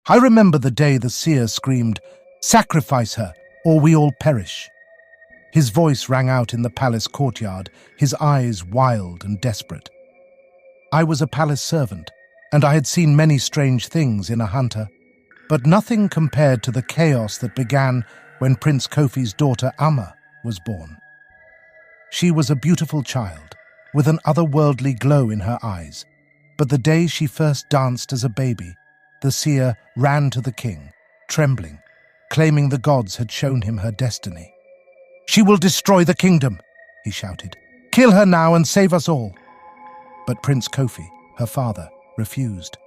I remember the day the seer screamed, "Sacrifice her, or we all perish." His voice rang out in the palace courtyard, his eyes wild and desperate. I was a palace servant, and I had seen many strange things in Ahanta, but nothing compared to the chaos that began when Prince Kofi's daughter Amma was born. She was a beautiful child, with an otherworldly glow in her eyes, but the day she first danced as a baby, the seer ran to the king, trembling, claiming the gods had shown him her destiny. "She will destroy the kingdom," he shouted. "Kill her now and save us all." But Prince Kofi, her father, refused.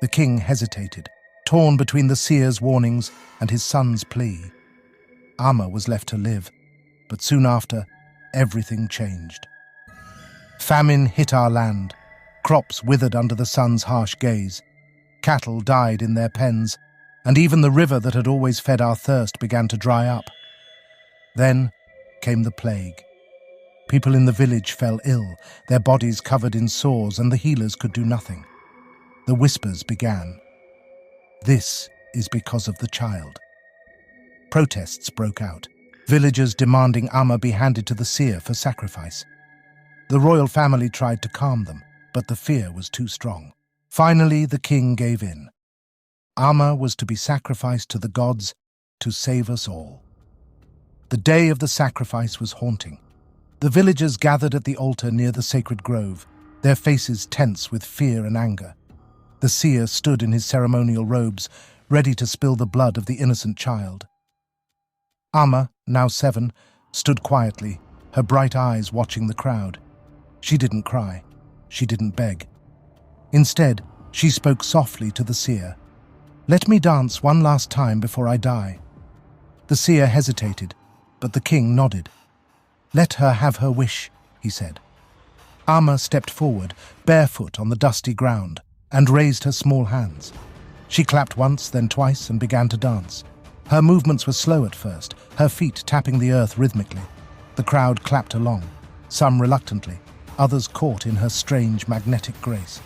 The king hesitated, torn between the seer's warnings and his son's plea. Amma was left to live, but soon after, everything changed. Famine hit our land. Crops withered under the sun's harsh gaze. Cattle died in their pens, and even the river that had always fed our thirst began to dry up. Then came the plague. People in the village fell ill, their bodies covered in sores, and the healers could do nothing. The whispers began. "This is because of the child." Protests broke out, villagers demanding Amma be handed to the seer for sacrifice. The royal family tried to calm them, but the fear was too strong. Finally, the king gave in. Amma was to be sacrificed to the gods to save us all. The day of the sacrifice was haunting. The villagers gathered at the altar near the sacred grove, their faces tense with fear and anger. The seer stood in his ceremonial robes, ready to spill the blood of the innocent child. Amma, now 7, stood quietly, her bright eyes watching the crowd. She didn't cry. She didn't beg. Instead, she spoke softly to the seer. "Let me dance one last time before I die." The seer hesitated, but the king nodded. "Let her have her wish," he said. Amma stepped forward, barefoot on the dusty ground, and raised her small hands. She clapped once, then twice, and began to dance. Her movements were slow at first, her feet tapping the earth rhythmically. The crowd clapped along, some reluctantly, others caught in her strange magnetic grace.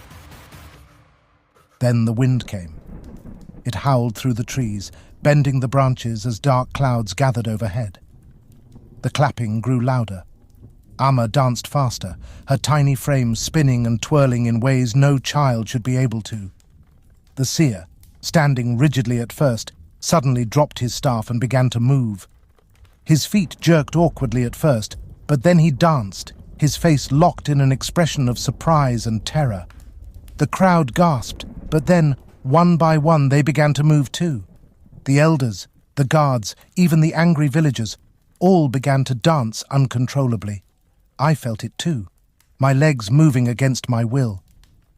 Then the wind came. It howled through the trees, bending the branches as dark clouds gathered overhead. The clapping grew louder. Amma danced faster, her tiny frame spinning and twirling in ways no child should be able to. The seer, standing rigidly at first, suddenly dropped his staff and began to move. His feet jerked awkwardly at first, but then he danced, his face locked in an expression of surprise and terror. The crowd gasped, but then, one by one, they began to move too. The elders, the guards, even the angry villagers, all began to dance uncontrollably. I felt it too, my legs moving against my will.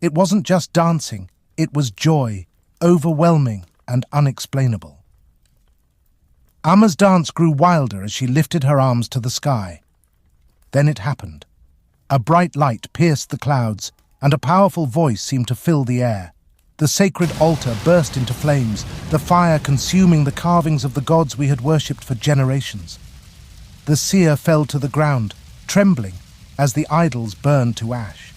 It wasn't just dancing, it was joy, overwhelming and unexplainable. Amma's dance grew wilder as she lifted her arms to the sky. Then it happened. A bright light pierced the clouds, and a powerful voice seemed to fill the air. The sacred altar burst into flames, the fire consuming the carvings of the gods we had worshipped for generations. The seer fell to the ground, trembling, as the idols burned to ash.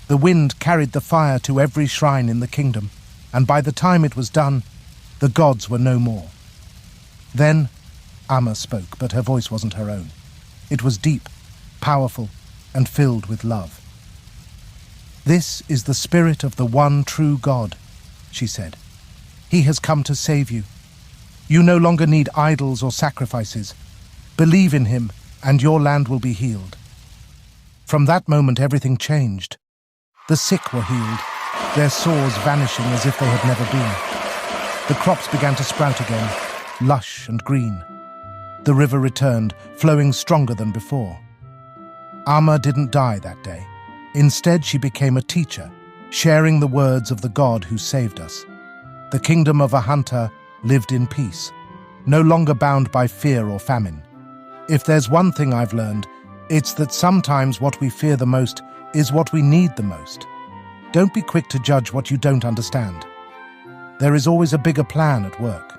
The wind carried the fire to every shrine in the kingdom, and by the time it was done, the gods were no more. Then Amma spoke, but her voice wasn't her own. It was deep, powerful, and filled with love. "This is the spirit of the one true God," she said. "He has come to save you. You no longer need idols or sacrifices. Believe in him, and your land will be healed." From that moment, everything changed. The sick were healed, their sores vanishing as if they had never been. The crops began to sprout again, lush and green. The river returned, flowing stronger than before. Amma didn't die that day. Instead, she became a teacher, sharing the words of the God who saved us. The kingdom of Ahanta lived in peace, no longer bound by fear or famine. If there's one thing I've learned, it's that sometimes what we fear the most is what we need the most. Don't be quick to judge what you don't understand. There is always a bigger plan at work.